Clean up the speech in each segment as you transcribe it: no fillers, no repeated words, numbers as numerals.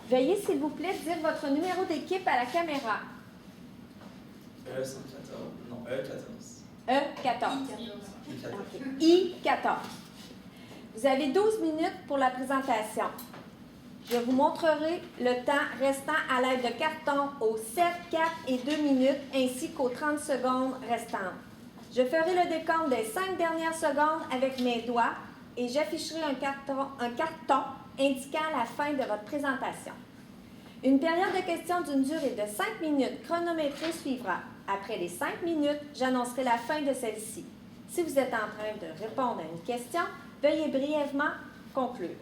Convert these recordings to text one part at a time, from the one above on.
Veuillez, s'il vous plaît, dire votre numéro d'équipe à la caméra. E114. Non, E14. E14. I14. I14. Vous avez 12 minutes pour la présentation. Je vous montrerai le temps restant à l'aide de carton aux 7, 4 et 2 minutes ainsi qu'aux 30 secondes restantes. Je ferai le décompte des 5 dernières secondes avec mes doigts et j'afficherai un carton indiquant la fin de votre présentation. Une période de questions d'une durée de 5 minutes chronométrée suivra. Après les 5 minutes, j'annoncerai la fin de celle-ci. Si vous êtes en train de répondre à une question, veuillez brièvement conclure.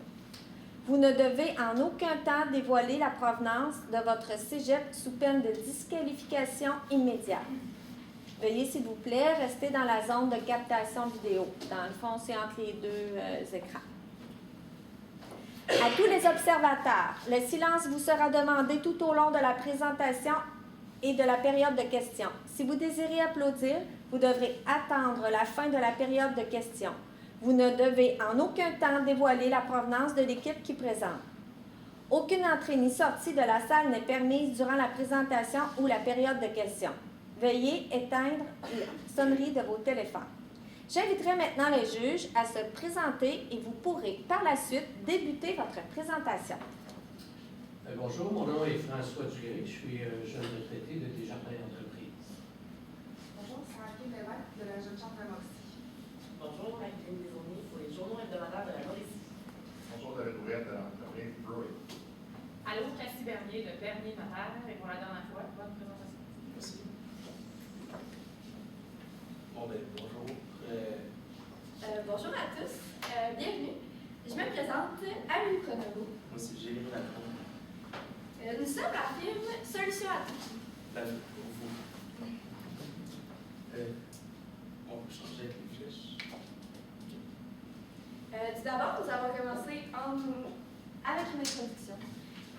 Vous ne devez en aucun temps dévoiler la provenance de votre cégep sous peine de disqualification immédiate. Veuillez, s'il vous plaît, rester dans la zone de captation vidéo. Dans le fond, c'est entre les deux écrans. À tous les observateurs, le silence vous sera demandé tout au long de la présentation et de la période de questions. Si vous désirez applaudir, vous devrez attendre la fin de la période de questions. Vous ne devez en aucun temps dévoiler la provenance de l'équipe qui présente. Aucune entrée ni sortie de la salle n'est permise durant la présentation ou la période de questions. Veuillez éteindre la sonnerie de vos téléphones. J'inviterai maintenant le juge à se présenter et vous pourrez par la suite débuter votre présentation. Bonjour, mon nom est François Duguay, je suis jeune retraité de Desjardins Entreprises. Bonjour, c'est Marie Lévesque de la Jeune Chambre de Mauricie. Bonjour, Marie-Claude Desaulniers pour les journaux hebdomadaires de la Mauricie. Bonjour, de la nouvelle de l'entreprise Brewery. Allô, Cassie Bernier de Bernier Notaire, et pour la dernière fois, bonne présentation. Merci. Bon, ben, bonjour. Bonjour à tous, bienvenue. Je me présente, Amélie Pronovo. Moi, c'est Jérémy Lacroix. Nous sommes la firme Solutions à tout. La vie pour vous. On peut changer avec les flèches. Tout d'abord, nous avons commencé avec une introduction.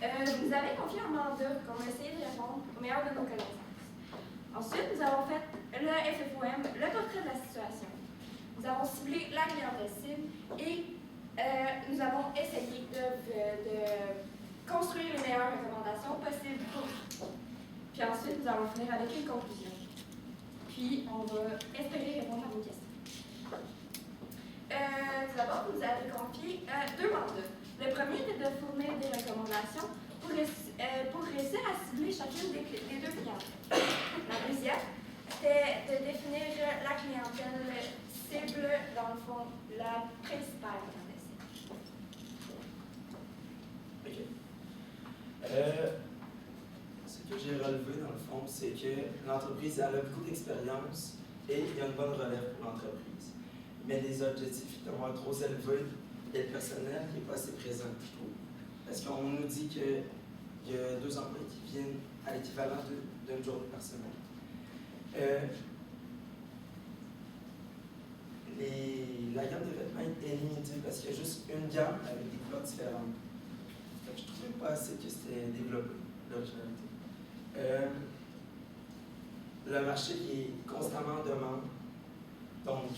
Vous avez confié un mandat qu'on a essayé de répondre au meilleur de nos connaissances. Ensuite, nous avons fait le FFOM, le portrait de la situation. Nous avons ciblé la clientèle cible et nous avons essayé de construire les meilleures recommandations possibles pour vous. Puis ensuite, nous allons finir avec une conclusion. Puis, on va espérer répondre à vos questions. Tout d'abord, vous avez confié 2 mandats. Le premier était de fournir des recommandations pour réussir à cibler chacune des 2 clientèles. La deuxième, c'était de définir la clientèle cible, dans le fond, la principale clientèle cible. OK. Ce que j'ai relevé, dans le fond, c'est que l'entreprise elle a beaucoup d'expérience et il y a une bonne relève pour l'entreprise. Mais les objectifs sont trop élevés et le personnel qui n'est pas assez présent, je trouve. Parce qu'on nous dit qu'il y a 2 employés qui viennent à l'équivalent d'une journée par semaine. La gamme de vêtements est limitée parce qu'il y a juste une gamme avec des couleurs différentes. Je ne trouvais pas assez que c'était développé, l'originalité. Le marché est constamment en demande. Donc,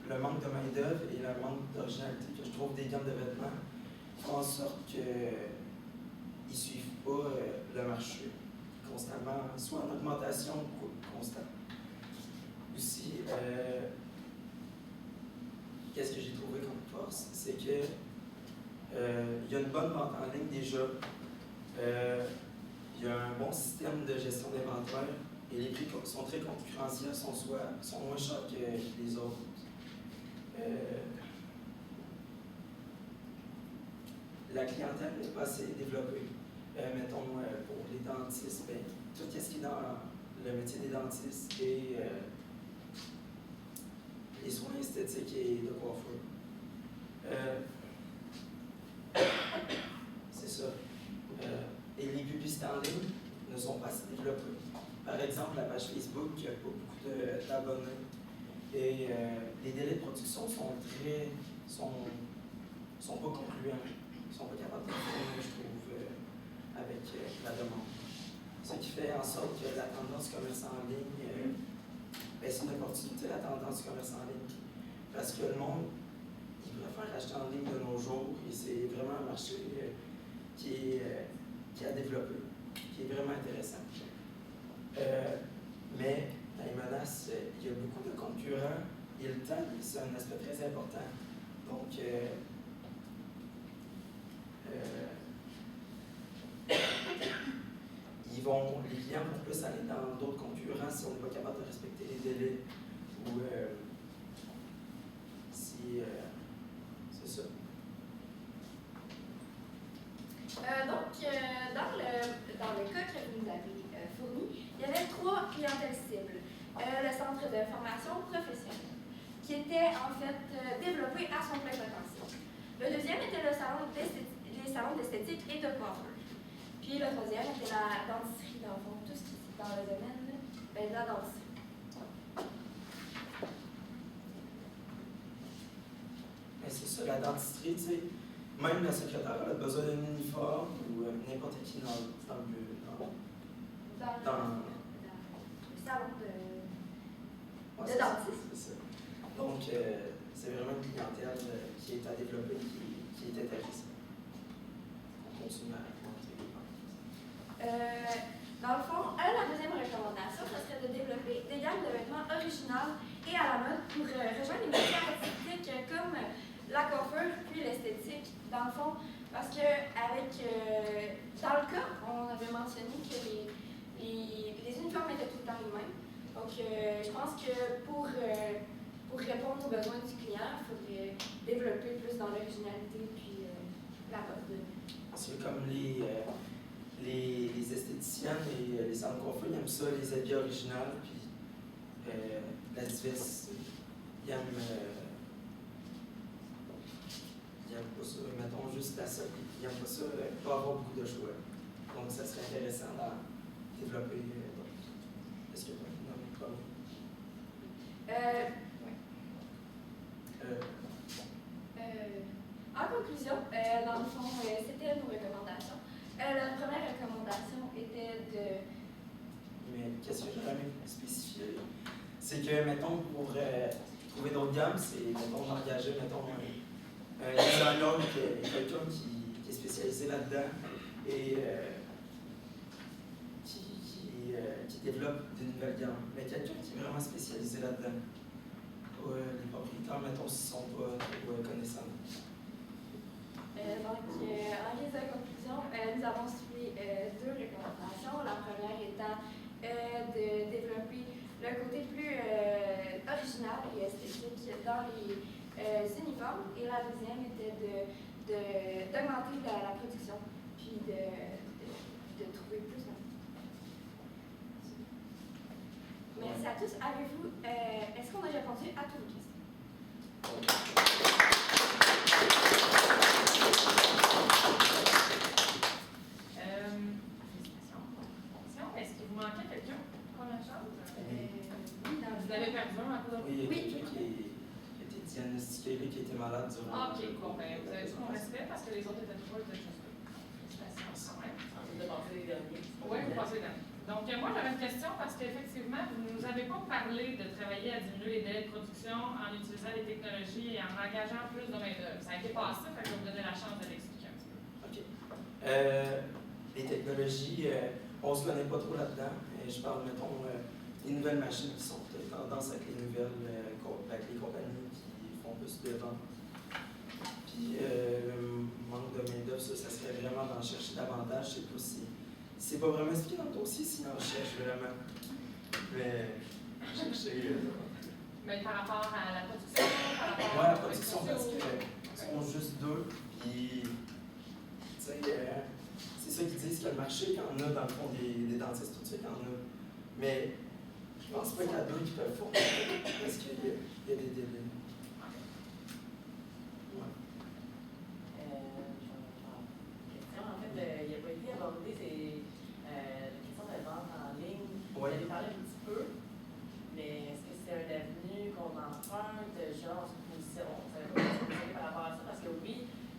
le manque de main-d'œuvre et le manque d'originalité que je trouve des gammes de vêtements font en sorte qu'ils ne suivent pas le marché constamment, soit en augmentation ou constante. Aussi, qu'est-ce que j'ai trouvé comme force, c'est que il y a une bonne vente en ligne déjà. Il y a un bon système de gestion d'inventaire et les prix sont très concurrentiels, sont moins chers que les autres. La clientèle n'est pas assez développée. Mettons, pour les dentistes, tout ce qui est dans le métier des dentistes et les soins esthétiques et de coiffure. C'est ça. Et les publicités en ligne ne sont pas assez développées. Par exemple, la page Facebook n'a pas beaucoup d'abonnés. Et les délais de production sont pas concluants. Ils ne sont pas capables de faire, je trouve, avec la demande. Ce qui fait en sorte que la tendance commerce en ligne, c'est une opportunité, la tendance commerce en ligne. Parce que le monde, il préfère acheter en ligne de nos jours et c'est vraiment un marché qui est à développer, qui est vraiment intéressant. Mais dans les menaces, il y a beaucoup de concurrents et le temps, c'est un aspect très important. Donc, les clients vont plus aller dans d'autres concurrents si on n'est pas capable de respecter les délais ou si c'est ça. Dans le cas que vous nous avez fourni, il y avait 3 clientèles cibles. Le centre de formation professionnelle, qui était en fait développé à son plein potentiel. Le deuxième était les salons d'esthétique et de coiffure. Puis le troisième était la dentisterie, dans le fond, tout ce qui est dans le domaine de la dentisterie. Mais c'est ça, la dentisterie, tu sais, même la secrétaire elle a besoin d'un uniforme ou n'importe qui dans le bureau. Dans le salon de ouais, dentiste. C'est ça. Donc, c'est vraiment une clientèle qui est à développer, qui est intéressante. On continue à augmenter les ventes. Dans le fond, la deuxième recommandation, ce serait de développer des gammes de vêtements originales et à la mode pour rejoindre les métiers artistiques comme la coiffure puis l'esthétique. Dans le fond, parce que dans le cas, on avait mentionné que les uniformes étaient tout le temps les mêmes. Donc, je pense que pour répondre aux besoins du client, il faudrait développer plus dans l'originalité puis la mode. Parce que comme les esthéticiennes et les salons de coiffure, ils aiment ça, les habits originaux, puis la diversité. Ils aiment pas ça, mettons juste la seule. Ils n'aiment pas ça, pas avoir beaucoup de choix. Donc, ça serait intéressant de développer. Est-ce que tu as un problème? En conclusion, dans le fond, c'était nos recommandations. La première recommandation était de... Mais qu'est-ce que j'aurais aimé spécifier? C'est que, mettons, pour trouver d'autres gammes, c'est, mettons, d'engager, mettons, un designer, quelqu'un qui est spécialisé là-dedans et qui développe de nouvelles gammes. Mais quelqu'un qui est vraiment spécialisé là-dedans. Les propriétaires, mettons, s'ils ne sont pas trop connaissants. En guise de conclusion, nous avons suivi 2 recommandations. La première étant de développer le côté plus original et esthétique dans les uniformes. Et la deuxième était d'augmenter la production, puis de trouver plus de... Merci à tous. Avez-vous, est-ce qu'on a répondu à toutes vos questions? Est-ce qu'il vous manquait quelqu'un? Première chose? Vous Oui, avez perdu un à cause de... Oui, il y a quelqu'un qui a été diagnostiqué, qui était malade durant... OK, bon, ben, vous avez tout mon respect parce que les autres étaient trop de choses. Félicitations quand même. De passer les derniers. Oui, vous passez là. Donc, moi, j'avais une question parce qu'effectivement, vous ne nous avez pas parlé de travailler à diminuer les délais de production en utilisant les technologies et en engageant plus de main-d'œuvre. Ça a été passé, fait que je vais vous donner la chance de l'expliquer un petit peu. OK. Les technologies, on ne se connaît pas trop là-dedans. Je parle, mettons, des nouvelles machines qui sont tendance avec les nouvelles, avec les compagnies qui font plus de ventes. Puis, le manque de main-d'œuvre, ça serait vraiment d'en chercher davantage. Je ne sais pas si. C'est pas vraiment expliqué dans le dossier si on cherche vraiment. Mais chercher. Mais par rapport à la production, par rapport à la production, parce qu'ils sont juste 2. Puis, tu sais, c'est ça qu'ils disent qu'il y a le marché, qu'il y en a dans le fond des dentistes, tout ça, qu'il y en a. Mais je pense pas qu'il y a 2 qui peuvent fournir parce qu'il y a des délais. En fait, il n'a pas été abordé, c'est la question de la vente en ligne. Vous Oui. avez parlé un petit peu, mais est-ce que c'est un avenue qu'on emprunte? Genre, on savait pas comment se positionner par rapport à ça, parce que oui,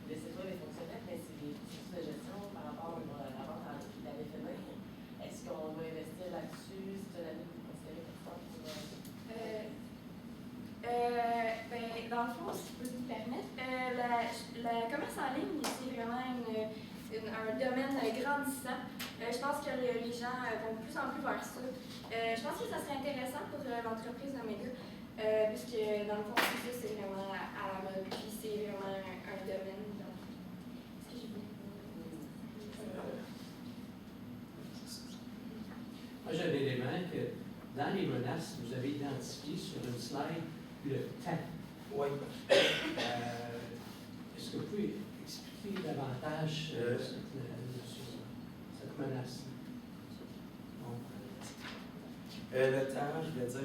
le site web est fonctionnel, mais c'est des outils de gestion par rapport à la vente en ligne qui l'avait fait venir. Est-ce qu'on doit investir là-dessus? C'est une avenue que vous considérez comme ça? Dans le fond, si je peux vous permettre, le commerce en ligne, c'est vraiment un domaine grandissant. Je pense que les gens vont de plus en plus vers ça. Je pense que ça serait intéressant pour l'entreprise Omega, puisque dans le fond, c'est ça, c'est vraiment à la mode, puis c'est vraiment un domaine. Donc, est-ce que j'ai beaucoup? Moi, j'ai un élément que dans les menaces, vous avez identifié sur une slide le temps. Oui. Est-ce que vous pouvez expliquer davantage cette menace? Bon. Le temps, je voulais dire,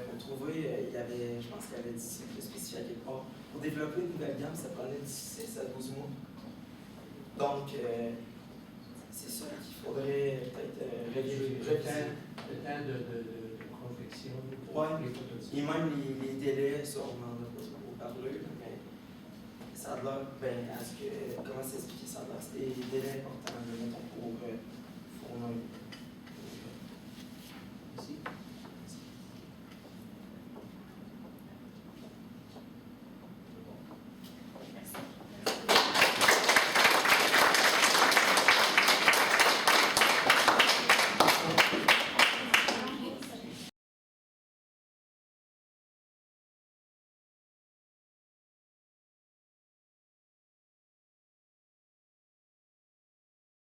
pour trouver, il y avait, je pense qu'il y avait 10 spécifiques à quelque part. Pour développer une nouvelle gamme, ça prenait 6 à 12 mois. Donc, c'est ça qu'il faudrait peut-être réviser. Le temps de confection, Ouais. les prototypes. Et même les délais, ça, on n'en a pas trop parlé, mais ça a l'air, comment s'expliquer ça? C'est des délais importants, mettons, pour